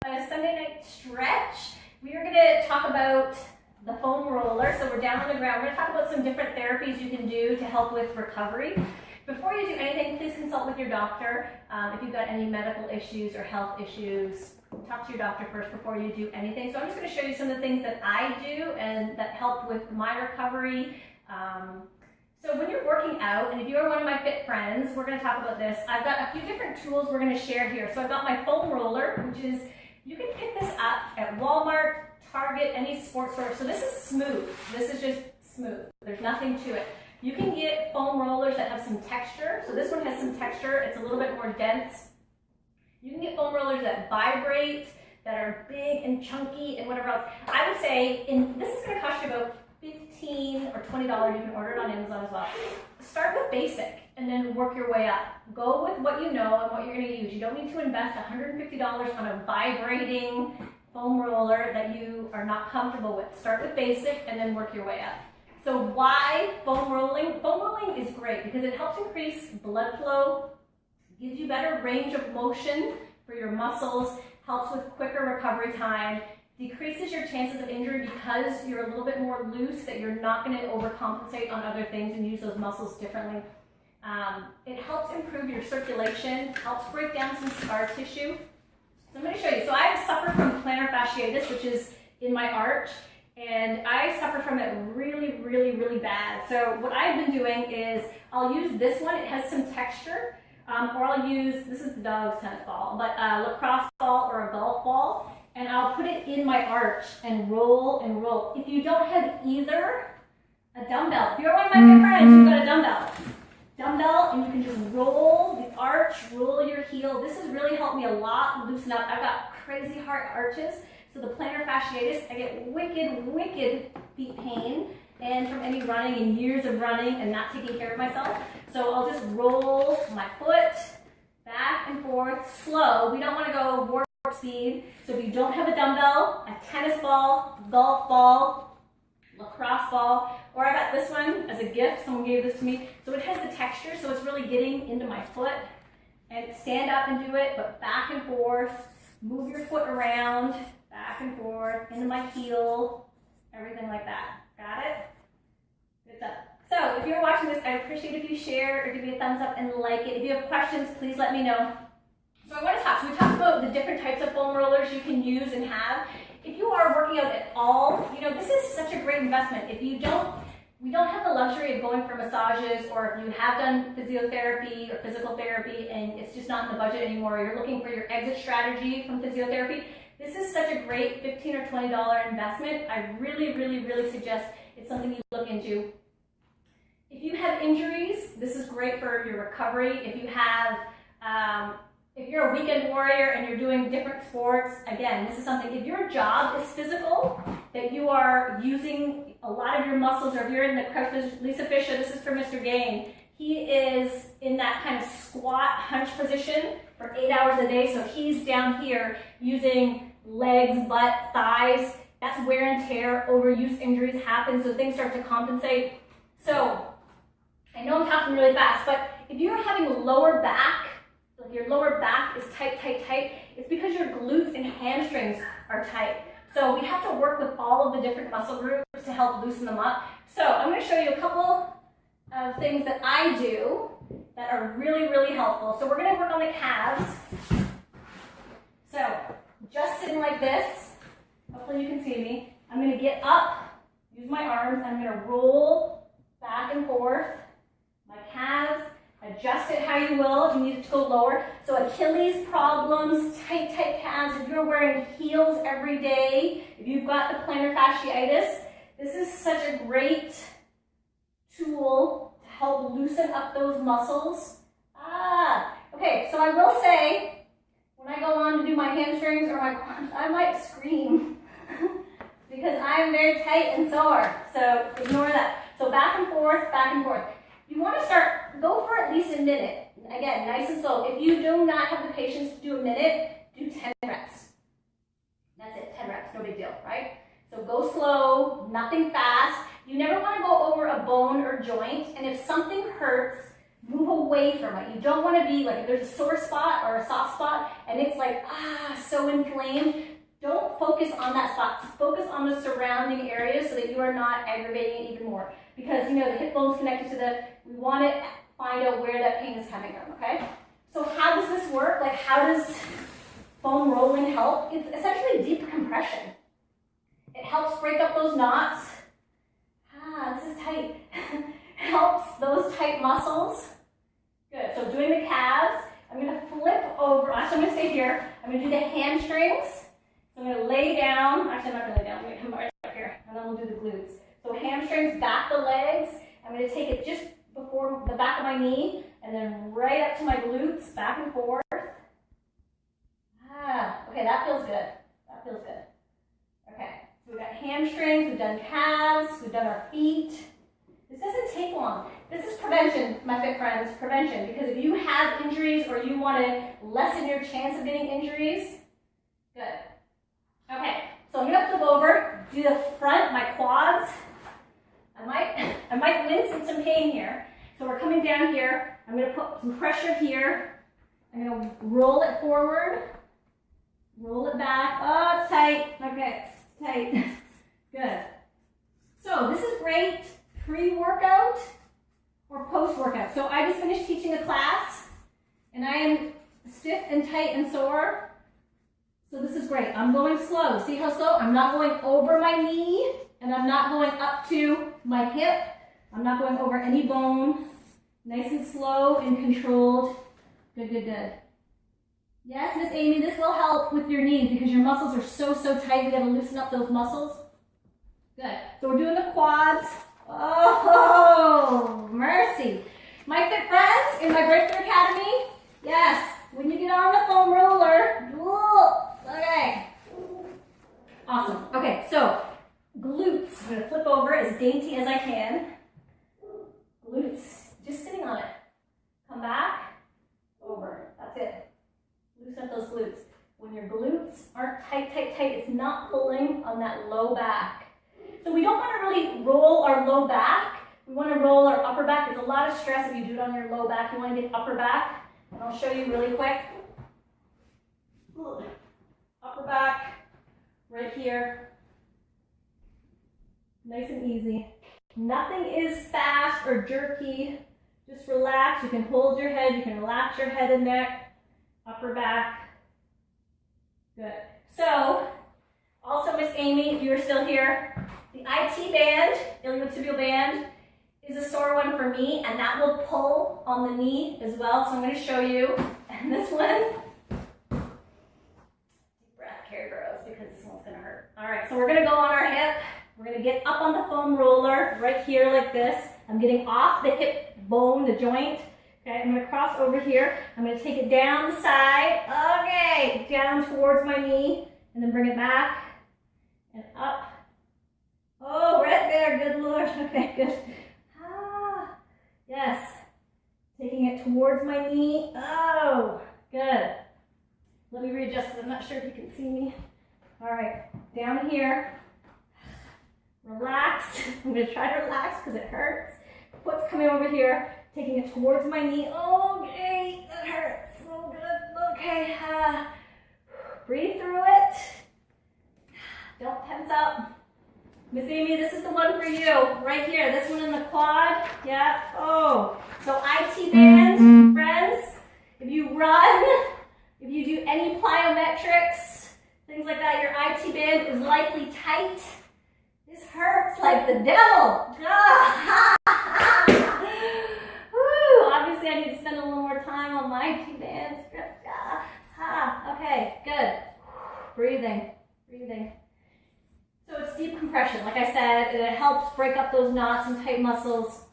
A Sunday night stretch. We are going to talk about the foam roller. So we're down on the ground. We're going to talk about some different therapies you can do to help with recovery. Before you do anything, please consult with your doctor. If you've got any medical issues or health issues, talk to your doctor first before you do anything. So I'm just going to show you some of the things that I do and that help with my recovery. So when you're working out, and if you are one of my fit friends, we're going to talk about this. I've got a few different tools we're going to share here. So I've got my foam roller, which is, you can pick this up at Walmart, Target, any sports store. So this is smooth. This is just smooth. There's nothing to it. You can get foam rollers that have some texture. So this one has some texture. It's a little bit more dense. You can get foam rollers that vibrate, that are big and chunky and whatever else. I would say, this is going to cost you about $15 or $20. You can order it on Amazon as well. Start with basic and then work your way up. Go with what you know and what you're going to use. You don't need to invest $150 on a vibrating foam roller that you are not comfortable with. Start with basic and then work your way up. So why foam rolling? Foam rolling is great because it helps increase blood flow, gives you better range of motion for your muscles, helps with quicker recovery time, decreases your chances of injury because you're a little bit more loose, that you're not going to overcompensate on other things and use those muscles differently. It helps improve your circulation, helps break down some scar tissue. So I'm going to show you. So I suffer from plantar fasciitis, which is in my arch, and I suffer from it really, really, really bad. So what I've been doing is I'll use this one. It has some texture, or I'll use, this is the dog's tennis ball, but a lacrosse ball or a golf ball. And I'll put it in my arch and roll and roll. If you don't have either, a dumbbell. If you're one of my good friends, you've got a dumbbell. Dumbbell, and you can just roll the arch, roll your heel. This has really helped me a lot loosen up. I've got crazy hard arches. So the plantar fasciitis, I get wicked, wicked feet pain, and from any running and years of running and not taking care of myself. So I'll just roll my foot back and forth, slow. We don't want to go warp speed. So if you don't have a dumbbell, a tennis ball, golf ball, lacrosse ball, or I got this one as a gift, someone gave this to me. So it has the texture, so it's really getting into my foot. And stand up and do it, but back and forth, move your foot around, back and forth, into my heel, everything like that. Got it? Good stuff. So if you're watching this, I'd appreciate if you share or give me a thumbs up and like it. If you have questions, please let me know. So I want to talk. So we talked about the different types of foam rollers you can use and have. If you are working out at all, you know, this is such a great investment. If you don't, we don't have the luxury of going for massages, or if you have done physiotherapy or physical therapy and it's just not in the budget anymore, you're looking for your exit strategy from physiotherapy, this is such a great $15 or $20 investment. I really, really, really suggest it's something you look into. If you have injuries, this is great for your recovery. If you have, if you're a weekend warrior and you're doing different sports, again, this is something, if your job is physical, that you are using a lot of your muscles, or if you're in the crouch, Lisa Fisher, this is for Mr. Gain. He is in that kind of squat hunch position for 8 hours a day, so he's down here using legs, butt, thighs. That's wear and tear, overuse injuries happen, so things start to compensate. So, I know I'm talking really fast, but if you're having lower back, like your lower back is tight, tight, tight, it's because your glutes and hamstrings are tight. So we have to work with all of the different muscle groups to help loosen them up. So I'm going to show you a couple of things that I do that are really, really helpful. So we're going to work on the calves. So just sitting like this, hopefully you can see me. I'm going to get up, use my arms, I'm going to roll back and forth. My calves, adjust it how you will if you need it to go lower. So Achilles problems, tight, tight calves, if you're wearing heels every day, if you've got the plantar fasciitis, this is such a great tool to help loosen up those muscles. Okay, so I will say, when I go on to do my hamstrings or my quads, I might scream because I'm very tight and sore, so ignore that. So back and forth, back and forth. You want to start, go for at least a minute. Again, nice and slow. If you do not have the patience to do a minute, do 10 reps. That's it, 10 reps, no big deal, right? So go slow, nothing fast. You never want to go over a bone or joint, and if something hurts, Move away from it. You don't want to be like, if there's a sore spot or a soft spot and it's like, so inflamed, don't focus on that spot. Focus on the surrounding areas so that you are not aggravating it even more. Because, you know, the hip bone's connected to we want to find out where that pain is coming from, okay? So how does this work? Like, how does foam rolling help? It's essentially deep compression. It helps break up those knots. This is tight. Helps those tight muscles. Good. So doing the calves, I'm going to flip over. Actually, I'm going to stay here. I'm going to do the hamstrings. So I'm going to lay down. Actually, I'm not going to lay down. I'm going to come right up here, and then we'll do the glutes. So hamstrings, back the legs. I'm going to take it just before the back of my knee, and then right up to my glutes, back and forth. Okay, that feels good. That feels good. Okay, so we've got hamstrings, we've done calves, we've done our feet. This doesn't take long. This is prevention, my fit friends, prevention. Because if you have injuries or you want to lessen your chance of getting injuries, good. Okay, so I'm going to flip over, do the front, my quads. I might wince in some pain here. So we're coming down here. I'm going to put some pressure here. I'm going to roll it forward, roll it back. Oh, it's tight. Okay, it's tight. Good. So this is great pre-workout or post-workout. So I just finished teaching a class and I am stiff and tight and sore. So this is great. I'm going slow. See how slow? I'm not going over my knee and I'm not going up to my hip. I'm not going over any bone. Nice and slow and controlled. Good, good, good. Yes, Miss Amy, this will help with your knees because your muscles are so tight. We got to loosen up those muscles. Good. So we're doing the quads. Oh, mercy. My fit friends in my Breakthrough Academy, yes, when you get on the foam roller, okay. Awesome. Okay, so glutes. I'm going to flip over as dainty as I can. Glutes, just sitting on it. Come back, over. That's it. Loosen up those glutes. When your glutes aren't tight, it's not pulling on that low back. So we don't want to really roll our low back. We want to roll our upper back. It's a lot of stress if you do it on your low back. You want to get upper back. And I'll show you really quick. Upper back, right here. Nice and easy. Nothing is fast or jerky. Just relax. You can hold your head. You can relax your head and neck. Upper back. Good. So, also Miss Amy, if you are still here, the IT band, iliotibial band, is a sore one for me, and that will pull on the knee as well. So I'm going to show you. And this one, deep breath, carry burrows, because this one's going to hurt. All right, so we're going to go on our hip. We're going to get up on the foam roller right here like this. I'm getting off the hip bone, the joint. Okay, I'm going to cross over here. I'm going to take it down the side. Okay, down towards my knee, and then bring it back and up. Oh, right there. Good Lord. Okay, good. Yes. Taking it towards my knee. Oh, good. Let me readjust because I'm not sure if you can see me. All right, down here. Relax. I'm going to try to relax because it hurts. Foot's coming over here. Taking it towards my knee. Okay, that hurts. Oh, good. Okay. Breathe through it. Don't tense up. Miss Amy, this is the one for you. Right here. This one in the quad. Yeah. Oh. So IT band, friends, if you run, if you do any plyometrics, things like that, your IT band is likely tight. This hurts like the devil. Woo. Obviously, I need to spend a little more time on my IT bands. Okay, good. Breathing, breathing. So it's deep compression, like I said, and it helps break up those knots and tight muscles.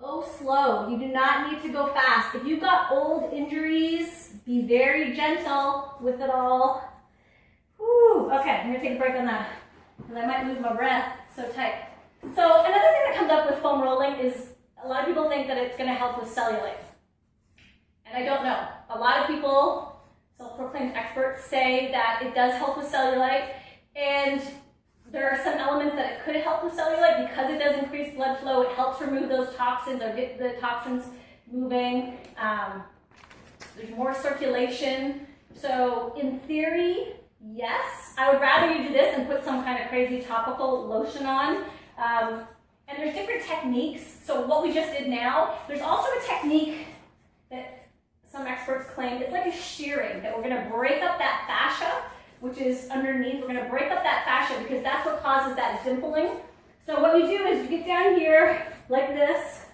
Go slow. You do not need to go fast. If you've got old injuries, be very gentle with it all. Whew. Okay, I'm going to take a break on that because I might lose my breath. So tight. So another thing that comes up with foam rolling is a lot of people think that it's going to help with cellulite. And I don't know. A lot of people, self-proclaimed experts, say that it does help with cellulite. And There are some elements that it could help with cellulite because it does increase blood flow. It helps remove those toxins or get the toxins moving. There's more circulation. So in theory, yes, I would rather you do this and put some kind of crazy topical lotion on. And there's different techniques. So what we just did now, there's also a technique that some experts claim, it's like a shearing, that we're gonna break up that fascia, which is underneath. We're gonna break up that fascia because that's what causes that dimpling. So what you do is you get down here like this.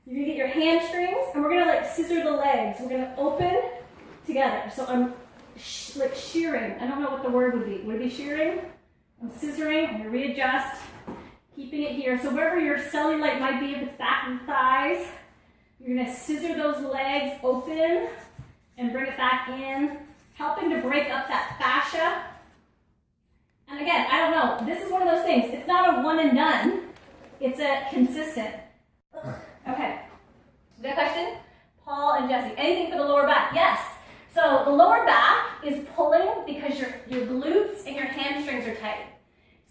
You're gonna get your hamstrings and we're gonna like scissor the legs. We're gonna open together. So I'm like shearing. I don't know what the word would be. Would it be shearing? I'm scissoring. I'm gonna readjust, keeping it here. So wherever your cellulite might be, if it's back of the thighs, you're gonna scissor those legs open and bring it back in, helping to break up that fascia. And again, I don't know, this is one of those things. It's not a one and done. It's a consistent. Okay, got a question? Paul and Jesse, anything for the lower back? Yes. So the lower back is pulling because your glutes and your hamstrings are tight.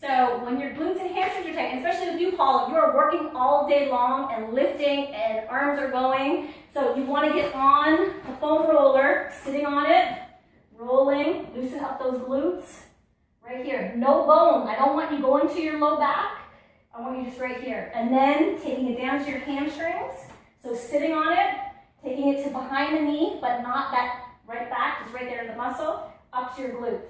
So when your glutes and hamstrings are tight, and especially with you, Paul, you are working all day long and lifting and arms are going. So you want to get on a foam roller, sitting on it, rolling, loosen up those glutes. Right here, no bone. I don't want you going to your low back. I want you just right here. And then taking it down to your hamstrings. So sitting on it, taking it to behind the knee, but not that right back, just right there in the muscle, up to your glutes.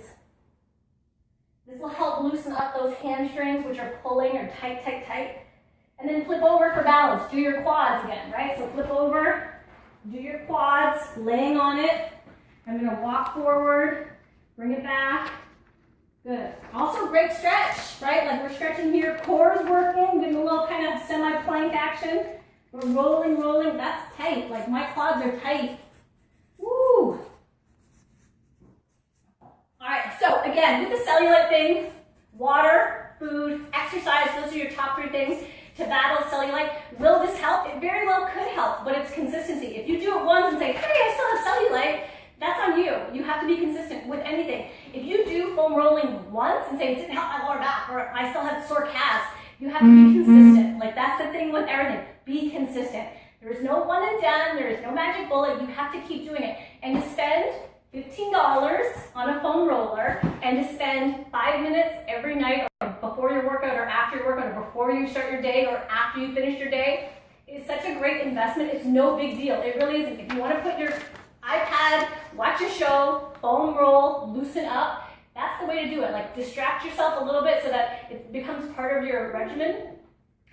This will help loosen up those hamstrings, which are pulling or tight, tight, tight. And then flip over for balance. Do your quads again, right? So flip over, do your quads, laying on it. I'm gonna walk forward, bring it back. Good. Also great stretch, right? Like we're stretching here, core is working, doing a little kind of semi-plank action. We're rolling, rolling, that's tight. Like my quads are tight. Woo! All right, so again, with the cellulite thing, water, food, exercise, those are your top 3 things to battle cellulite. Will this help? It very well could help, but it's consistency. If you do it once and say, hey, I still have cellulite, that's on you. You have to be consistent with anything. If you do foam rolling once and say, it didn't help my lower back, or I still have sore calves, you have to be consistent. Like that's the thing with everything. Be consistent. There is no one and done. There is no magic bullet. You have to keep doing it. And to spend $15 on a foam roller and to spend 5 minutes every night or before your workout or after your workout or before you start your day or after you finish your day is such a great investment. It's no big deal. It really isn't. If you want to put your iPad, watch a show, foam roll, loosen up, that's the way to do it. Like distract yourself a little bit so that it becomes part of your regimen.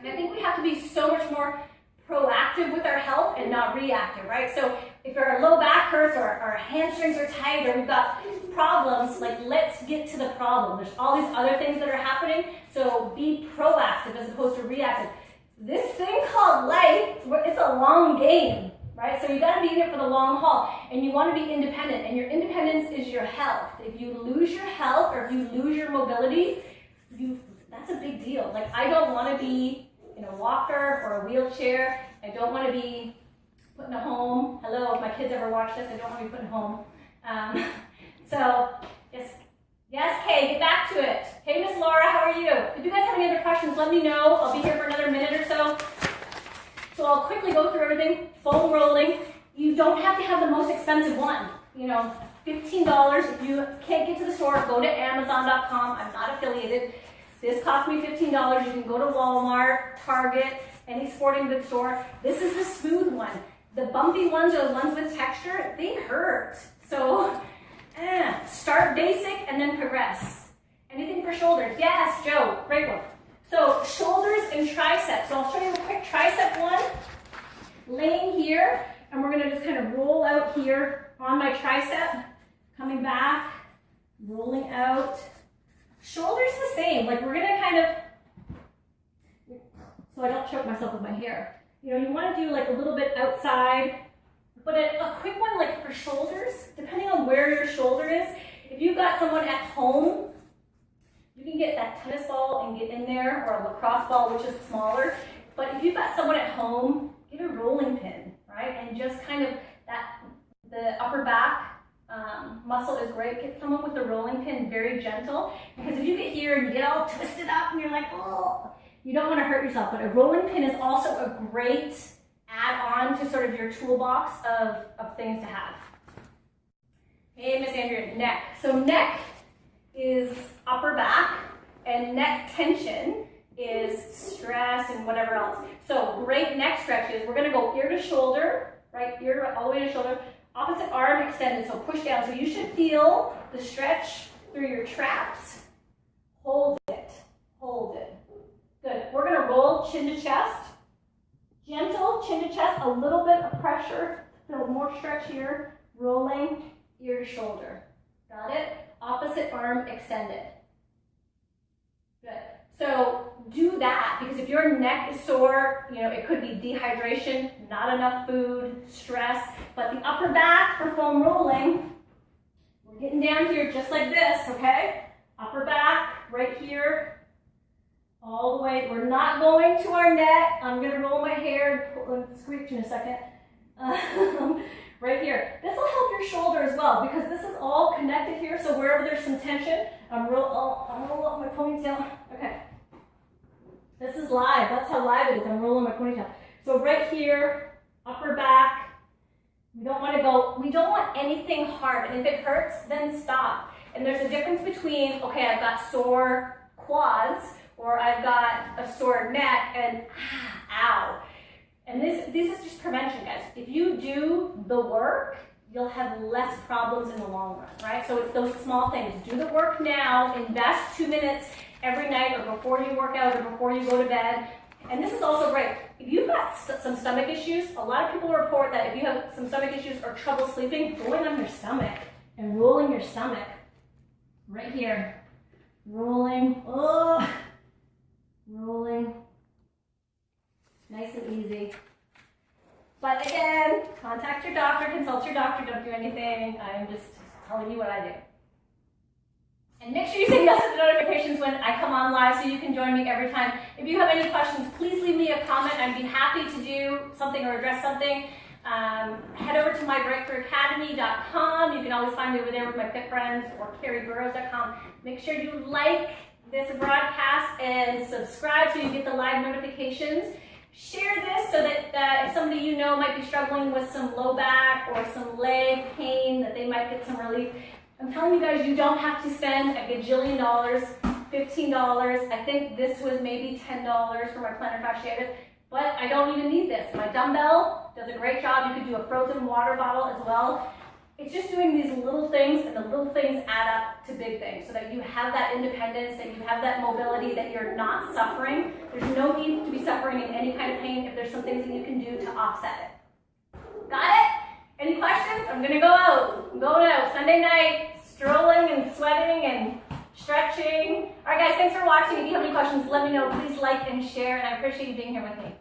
And I think we have to be so much more proactive with our health and not reactive, right? So if our low back hurts or our hamstrings are tight or we've got problems, like let's get to the problem. There's all these other things that are happening, so be proactive as opposed to reactive. This thing called life, it's a long game, right? So you gotta be in it for the long haul and you wanna be independent, and your independence is your health. If you lose your health or if you lose your mobility, that's a big deal. Like I don't wanna be in a walker or a wheelchair. I don't want to be put in a home. Hello, if my kids ever watch this, I don't want to be put in a home. So, yes, Kay, get back to it. Hey, Miss Laura, how are you? If you guys have any other questions, let me know. I'll be here for another minute or so. So I'll quickly go through everything. Foam rolling. You don't have to have the most expensive one. You know, $15. If you can't get to the store, go to Amazon.com. I'm not affiliated. This cost me $15. You can go to Walmart, Target, any sporting goods store. This is the smooth one. The bumpy ones or the ones with texture, they hurt. So start basic and then progress. Anything for shoulders? Yes, Joe, great one. So shoulders and triceps. So I'll show you a quick tricep one. Laying here, and we're gonna just kind of roll out here on my tricep, coming back, rolling out. Shoulders the same, like we're gonna kind of, so I don't choke myself with my hair. You know, you wanna do like a little bit outside, but a quick one like for shoulders, depending on where your shoulder is, if you've got someone at home, you can get that tennis ball and get in there, or a lacrosse ball, which is smaller, but if you've got someone at home, get a rolling pin, right? And just kind of the upper back muscle is great. Get someone with the rolling pin very gentle, because if you get here and you get all twisted up and you're like, oh, you don't want to hurt yourself. But a rolling pin is also a great add-on to sort of your toolbox of things to have. Hey, Miss Andrea, neck. So neck is upper back, and neck tension is stress and whatever else. So great neck stretches. We're going to go ear to shoulder, right? Ear to, all the way to shoulder. Opposite arm extended, so push down. So you should feel the stretch through your traps. Hold it. Hold it. Good. We're going to roll chin to chest. Gentle chin to chest, a little bit of pressure. Feel more stretch here. Rolling ear to shoulder. Got it? Opposite arm extended. Good. So do that, because if your neck is sore, you know, it could be dehydration, not enough food, stress, but the upper back for foam rolling, we're getting down here just like this, okay? Upper back, right here, all the way. We're not going to our neck. I'm gonna roll my hair, squeak in a second. Right here. This will help your shoulder as well, because this is all connected here, so wherever there's some tension, I'm roll up my ponytail. Okay. This is live. That's how live it is. I'm rolling my ponytail. So right here, upper back. We don't want to go, we don't want anything hard. And if it hurts, then stop. And there's a difference between, okay, I've got sore quads, or I've got a sore neck, and ow. And this is just prevention, guys. If you do the work, you'll have less problems in the long run, right? So it's those small things. Do the work now, invest 2 minutes every night, or before you work out, or before you go to bed. And this is also great. If you've got some stomach issues, a lot of people report that if you have some stomach issues or trouble sleeping, going on your stomach and rolling your stomach. Right here. Rolling. Oh. Rolling. Nice and easy. But again, contact your doctor, consult your doctor, don't do anything. I'm just telling you what I do. And make sure you say yes to the notifications when I come on live so you can join me every time. If you have any questions, please leave me a comment. I'd be happy to do something or address something. Head over to mybreakthroughacademy.com. You can always find me over there with my fit friends, or carrieburrows.com. Make sure you like this broadcast and subscribe so you get the live notifications. Share this so that if somebody you know might be struggling with some low back or some leg pain, that they might get some relief. I'm telling you guys, you don't have to spend a gajillion dollars, $15. I think this was maybe $10 for my plantar fasciitis, but I don't even need this. My dumbbell does a great job. You could do a frozen water bottle as well. It's just doing these little things, and the little things add up to big things, so that you have that independence, that you have that mobility, that you're not suffering. There's no need to be suffering in any kind of pain if there's some things that you can do to offset it. Got it? Any questions? I'm gonna go out. I'm going out Sunday night, strolling and sweating and stretching. All right, guys, thanks for watching. If you have any questions, let me know. Please like and share, and I appreciate you being here with me.